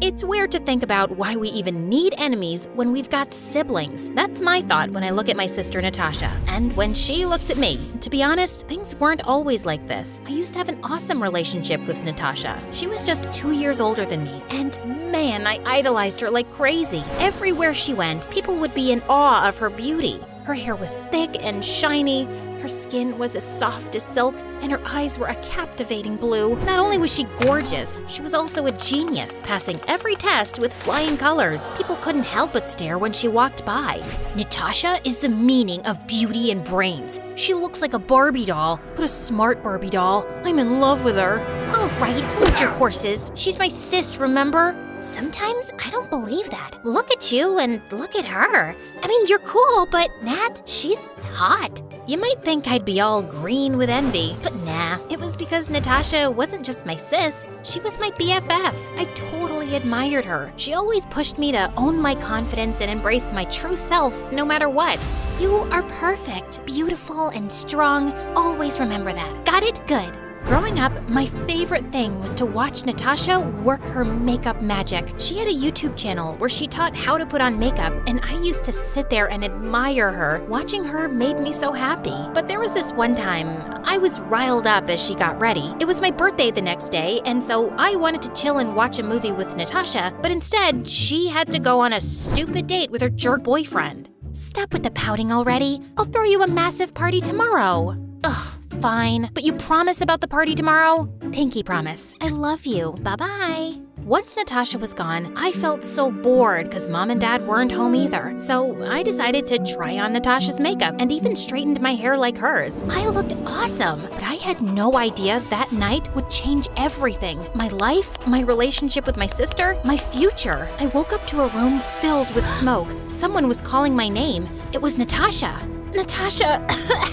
It's weird to think about why we even need enemies when we've got siblings. That's my thought when I look at my sister Natasha. And when she looks at me. To be honest, things weren't always like this. I used to have an awesome relationship with Natasha. She was just 2 years older than me, and man, I idolized her like crazy. Everywhere she went, people would be in awe of her beauty. Her hair was thick and shiny, her skin was as soft as silk, and her eyes were a captivating blue. Not only was she gorgeous, she was also a genius, passing every test with flying colors. People couldn't help but stare when she walked by. Natasha is the meaning of beauty and brains. She looks like a Barbie doll, but a smart Barbie doll. I'm in love with her. All right, hold your horses. She's my sis, remember? Sometimes I don't believe that. Look at you and look at her. I mean, you're cool, but Nat, she's hot. You might think I'd be all green with envy, but nah. It was because Natasha wasn't just my sis, she was my BFF. I totally admired her. She always pushed me to own my confidence and embrace my true self no matter what. You are perfect, beautiful, and strong. Always remember that. Got it? Good. Growing up, my favorite thing was to watch Natasha work her makeup magic. She had a YouTube channel where she taught how to put on makeup, and I used to sit there and admire her. Watching her made me so happy. But there was this one time, I was riled up as she got ready. It was my birthday the next day, and so I wanted to chill and watch a movie with Natasha, but instead, she had to go on a stupid date with her jerk boyfriend. Stop with the pouting already. I'll throw you a massive party tomorrow. Ugh. Fine, but you promise about the party tomorrow? Pinky promise. I love you. Bye-bye. Once Natasha was gone, I felt so bored because Mom and Dad weren't home either. So I decided to try on Natasha's makeup and even straightened my hair like hers. I looked awesome, but I had no idea that night would change everything. My life, my relationship with my sister, my future. I woke up to a room filled with smoke. Someone was calling my name. It was Natasha. Natasha,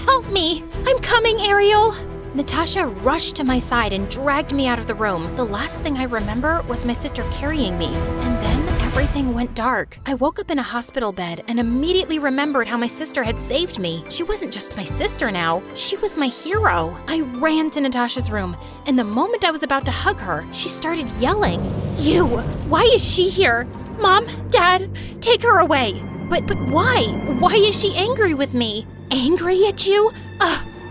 help me! I'm coming, Ariel! Natasha rushed to my side and dragged me out of the room. The last thing I remember was my sister carrying me. And then everything went dark. I woke up in a hospital bed and immediately remembered how my sister had saved me. She wasn't just my sister now, she was my hero. I ran to Natasha's room, and the moment I was about to hug her, she started yelling. You! Why is she here? Mom, Dad, take her away! But why? Why is she angry with me? Angry at you?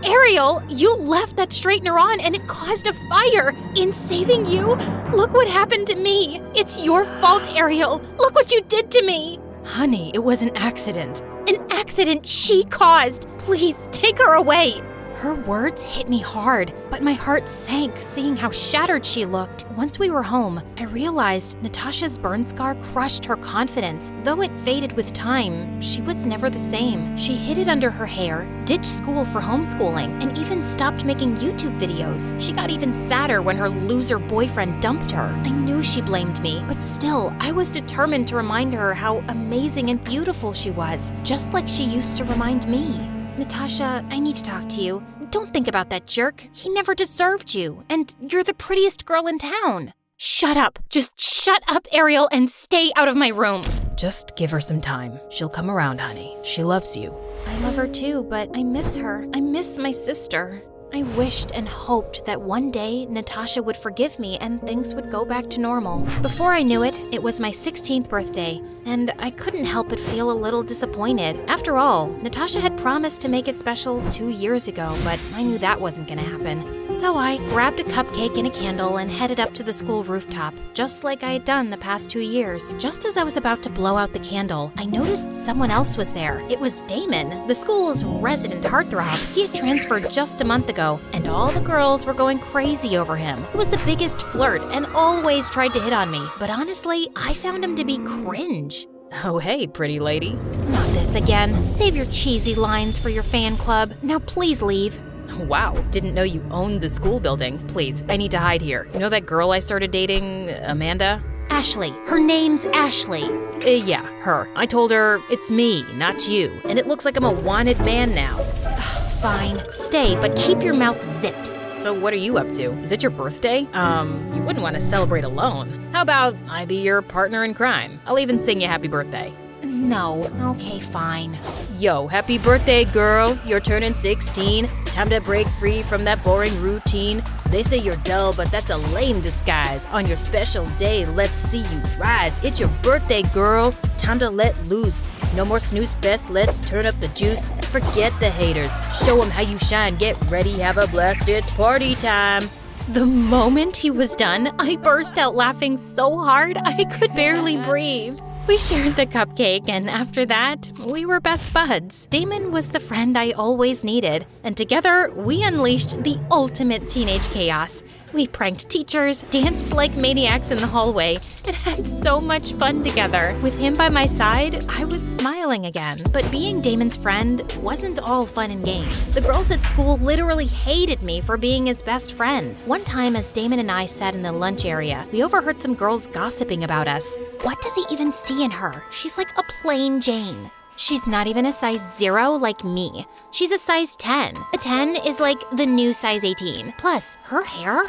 Ariel, you left that straightener on and it caused a fire. In saving you, look what happened to me. It's your fault, Ariel. Look what you did to me. Honey, it was an accident. An accident she caused. Please, take her away. Her words hit me hard, but my heart sank seeing how shattered she looked. Once we were home, I realized Natasha's burn scar crushed her confidence. Though it faded with time, she was never the same. She hid it under her hair, ditched school for homeschooling, and even stopped making YouTube videos. She got even sadder when her loser boyfriend dumped her. I knew she blamed me, but still, I was determined to remind her how amazing and beautiful she was, just like she used to remind me. Natasha, I need to talk to you. Don't think about that jerk. He never deserved you, and you're the prettiest girl in town. Shut up. Just shut up, Ariel, and stay out of my room. Just give her some time. She'll come around, honey. She loves you. I love her too, but I miss her. I miss my sister. I wished and hoped that one day Natasha would forgive me and things would go back to normal. Before I knew it, it was my 16th birthday, and I couldn't help but feel a little disappointed. After all, Natasha had promised to make it special 2 years ago, but I knew that wasn't gonna happen. So I grabbed a cupcake and a candle and headed up to the school rooftop, just like I had done the past 2 years. Just as I was about to blow out the candle, I noticed someone else was there. It was Damon, the school's resident heartthrob. He had transferred just a month ago, and all the girls were going crazy over him. He was the biggest flirt and always tried to hit on me, but honestly, I found him to be cringe. Oh, hey, pretty lady. Not this again. Save your cheesy lines for your fan club. Now please leave. Wow, didn't know you owned the school building. Please, I need to hide here. You know that girl I started dating, Amanda? Ashley. Her name's Ashley. Yeah, her. I told her, it's me, not you. And it looks like I'm a wanted man now. Fine. Stay, but keep your mouth zipped. So what are you up to? Is it your birthday? You wouldn't want to celebrate alone. How about I be your partner in crime? I'll even sing you happy birthday. No. Okay, fine. Yo, happy birthday, girl. You're turning 16. Time to break free from that boring routine. They say you're dull, but that's a lame disguise. On your special day, let's see you rise. It's your birthday, girl. Time to let loose. No more snooze fest, let's turn up the juice. Forget the haters. Show them how you shine. Get ready, have a blast. It's party time. The moment he was done, I burst out laughing so hard I could barely breathe. We shared the cupcake, and after that, we were best buds. Damon was the friend I always needed, and together, we unleashed the ultimate teenage chaos. We pranked teachers, danced like maniacs in the hallway, and had so much fun together. With him by my side, I was smiling again. But being Damon's friend wasn't all fun and games. The girls at school literally hated me for being his best friend. One time, as Damon and I sat in the lunch area, we overheard some girls gossiping about us. What does he even see in her? She's like a plain Jane. She's not even a size 0 like me. She's a size 10. A 10 is like the new size 18. Plus, her hair,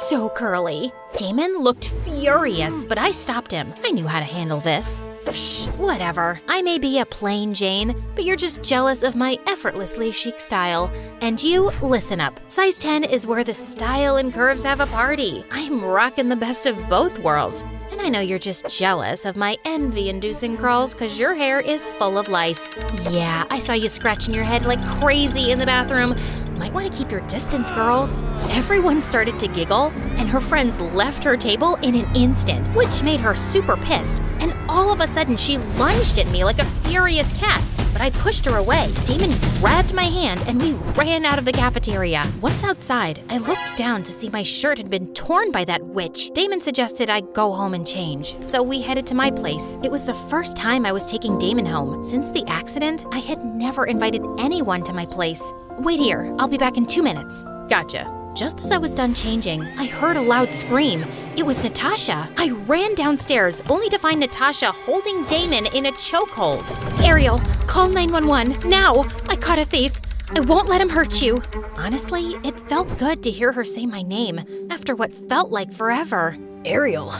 so curly. Damon looked furious, but I stopped him. I knew how to handle this. Psh, whatever. I may be a plain Jane, but you're just jealous of my effortlessly chic style. And you, listen up. Size 10 is where the style and curves have a party. I'm rocking the best of both worlds. And I know you're just jealous of my envy-inducing curls because your hair is full of lice. Yeah, I saw you scratching your head like crazy in the bathroom. Might want to keep your distance, girls. Everyone started to giggle, and her friends left her table in an instant, which made her super pissed. And all of a sudden, she lunged at me like a furious cat. But I pushed her away. Damon grabbed my hand and we ran out of the cafeteria. Once outside, I looked down to see my shirt had been torn by that witch. Damon suggested I go home and change, so we headed to my place. It was the first time I was taking Damon home. Since the accident, I had never invited anyone to my place. Wait here, I'll be back in 2 minutes. Gotcha. Just as I was done changing, I heard a loud scream. It was Natasha. I ran downstairs, only to find Natasha holding Damon in a chokehold. Ariel, call 911, now! I caught a thief. I won't let him hurt you. Honestly, it felt good to hear her say my name after what felt like forever. Ariel,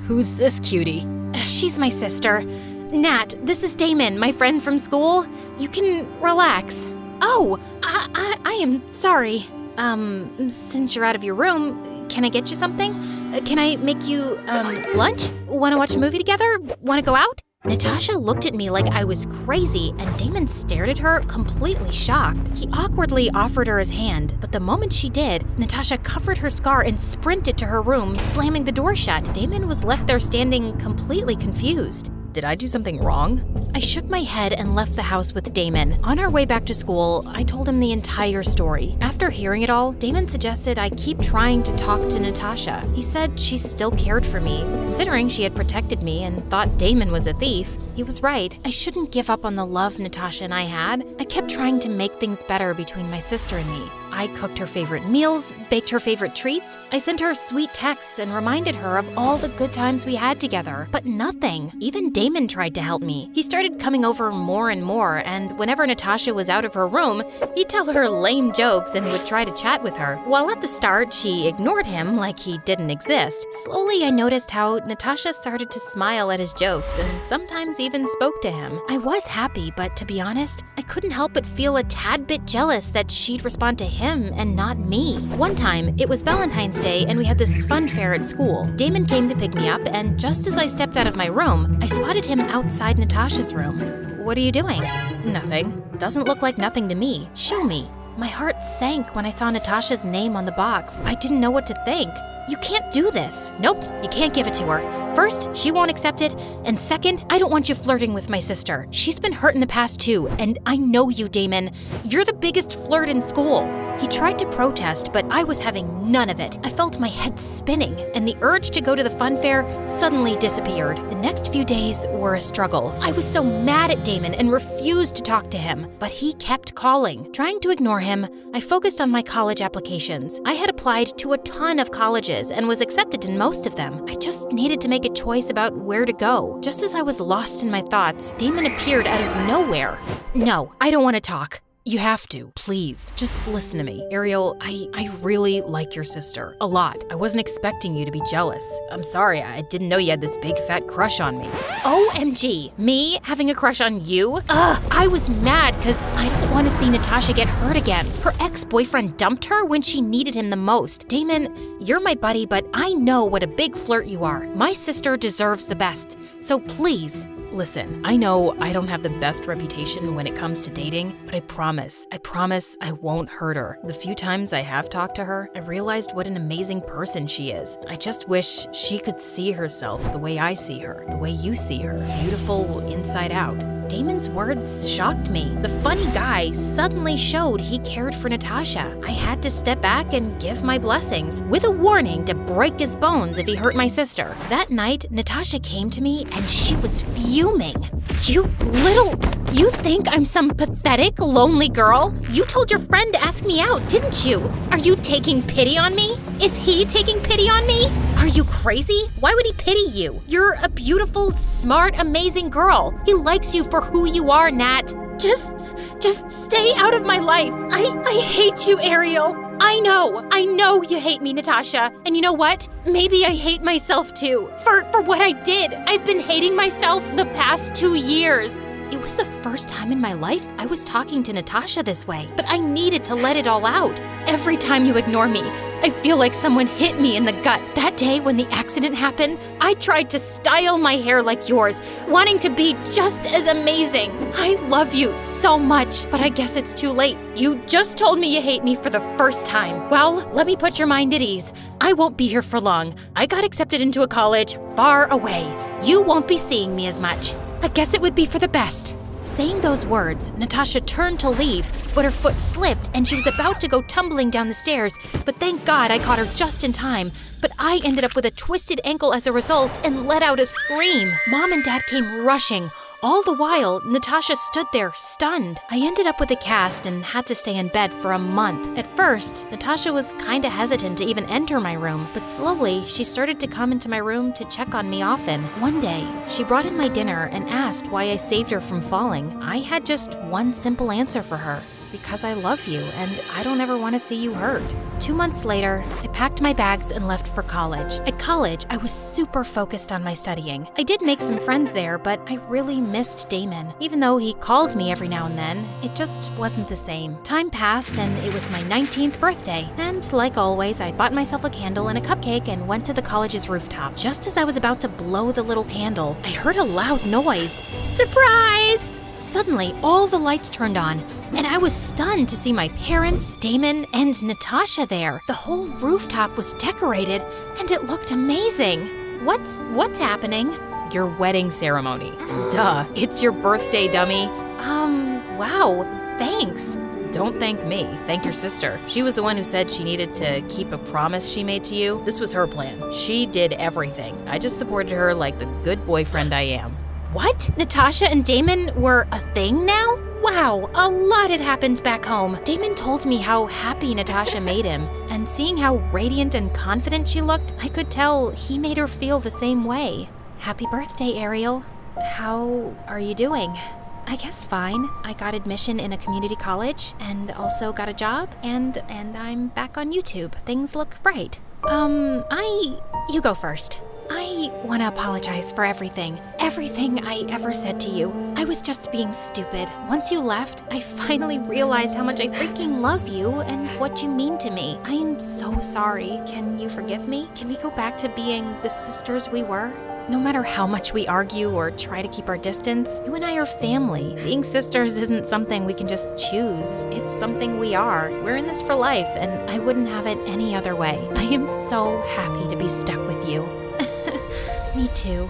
who's this cutie? She's my sister. Nat, this is Damon, my friend from school. You can relax. Oh, I am sorry. Since you're out of your room, can I get you something? Can I make you, lunch? Want to watch a movie together? Want to go out? Natasha looked at me like I was crazy, and Damon stared at her, completely shocked. He awkwardly offered her his hand, but the moment she did, Natasha covered her scar and sprinted to her room, slamming the door shut. Damon was left there standing completely confused. Did I do something wrong? I shook my head and left the house with Damon. On our way back to school, I told him the entire story. After hearing it all, Damon suggested I keep trying to talk to Natasha. He said she still cared for me, considering she had protected me and thought Damon was a thief. He was right. I shouldn't give up on the love Natasha and I had. I kept trying to make things better between my sister and me. I cooked her favorite meals, baked her favorite treats. I sent her sweet texts and reminded her of all the good times we had together. But nothing. Even Damon tried to help me. He started coming over more and more, and whenever Natasha was out of her room, he'd tell her lame jokes and would try to chat with her. While at the start, she ignored him like he didn't exist. Slowly, I noticed how Natasha started to smile at his jokes and sometimes even spoke to him. I was happy, but to be honest, I couldn't help but feel a tad bit jealous that she'd respond to him and not me. One time, it was Valentine's Day and we had this fun fair at school. Damon came to pick me up, and just as I stepped out of my room, I spotted him outside Natasha's room. What are you doing? Nothing. Doesn't look like nothing to me. Show me. My heart sank when I saw Natasha's name on the box. I didn't know what to think. You can't do this. Nope, you can't give it to her. First, she won't accept it, and second, I don't want you flirting with my sister. She's been hurt in the past too, and I know you, Damon. You're the biggest flirt in school. He tried to protest, but I was having none of it. I felt my head spinning, and the urge to go to the fun fair suddenly disappeared. The next few days were a struggle. I was so mad at Damon and refused to talk to him, but he kept calling. Trying to ignore him, I focused on my college applications. I had applied to a ton of colleges and was accepted in most of them. I just needed to make a choice about where to go. Just as I was lost in my thoughts, Damon appeared out of nowhere. No, I don't want to talk. You have to. Please, just listen to me. Ariel, I really like your sister. A lot. I wasn't expecting you to be jealous. I'm sorry, I didn't know you had this big fat crush on me. OMG, me having a crush on you? I was mad because I don't want to see Natasha get hurt again. Her ex-boyfriend dumped her when she needed him the most. Damon, you're my buddy, but I know what a big flirt you are. My sister deserves the best. So please. Listen, I know I don't have the best reputation when it comes to dating, but I promise I won't hurt her. The few times I have talked to her, I realized what an amazing person she is. I just wish she could see herself the way I see her, the way you see her, beautiful inside out. Damon's words shocked me. The funny guy suddenly showed he cared for Natasha. I had to step back and give my blessings, with a warning to break his bones if he hurt my sister. That night, Natasha came to me and she was fuming. You think I'm some pathetic, lonely girl? You told your friend to ask me out, didn't you? Are you taking pity on me? Is he taking pity on me? Are you crazy? Why would he pity you? You're a beautiful, smart, amazing girl. He likes you for who you are, Nat. Just stay out of my life. I hate you, Ariel. I know you hate me, Natasha. And you know what? Maybe I hate myself too. For what I did. I've been hating myself the past 2 years. It was the first time in my life I was talking to Natasha this way, but I needed to let it all out. Every time you ignore me, I feel like someone hit me in the gut. That day when the accident happened, I tried to style my hair like yours, wanting to be just as amazing. I love you so much, but I guess it's too late. You just told me you hate me for the first time. Well, let me put your mind at ease. I won't be here for long. I got accepted into a college far away. You won't be seeing me as much. I guess it would be for the best. Saying those words, Natasha turned to leave, but her foot slipped and she was about to go tumbling down the stairs, but thank God I caught her just in time. But I ended up with a twisted ankle as a result and let out a scream. Mom and Dad came rushing. All the while, Natasha stood there, stunned. I ended up with a cast and had to stay in bed for a month. At first, Natasha was kinda hesitant to even enter my room, but slowly, she started to come into my room to check on me often. One day, she brought in my dinner and asked why I saved her from falling. I had just one simple answer for her. Because I love you and I don't ever want to see you hurt. 2 months later, I packed my bags and left for college. At college, I was super focused on my studying. I did make some friends there, but I really missed Damon. Even though he called me every now and then, it just wasn't the same. Time passed and it was my 19th birthday. And like always, I bought myself a candle and a cupcake and went to the college's rooftop. Just as I was about to blow the little candle, I heard a loud noise. Surprise! Suddenly, all the lights turned on, and I was stunned to see my parents, Damon, and Natasha there. The whole rooftop was decorated, and it looked amazing. What's happening? Your wedding ceremony. Duh, it's your birthday, dummy. Wow, thanks. Don't thank me, thank your sister. She was the one who said she needed to keep a promise she made to you. This was her plan. She did everything. I just supported her like the good boyfriend I am. What? Natasha and Damon were a thing now? Wow, a lot had happened back home. Damon told me how happy Natasha made him, and seeing how radiant and confident she looked, I could tell he made her feel the same way. Happy birthday, Ariel. How are you doing? I guess fine. I got admission in a community college, and also got a job, and I'm back on YouTube. Things look bright. You go first. I want to apologize for everything I ever said to you. I was just being stupid. Once you left, I finally realized how much I freaking love you and what you mean to me. I am so sorry. Can you forgive me? Can we go back to being the sisters we were? No matter how much we argue or try to keep our distance, you and I are family. Being sisters isn't something we can just choose. It's something we are. We're in this for life, and I wouldn't have it any other way. I am so happy to be stuck with you. Me too.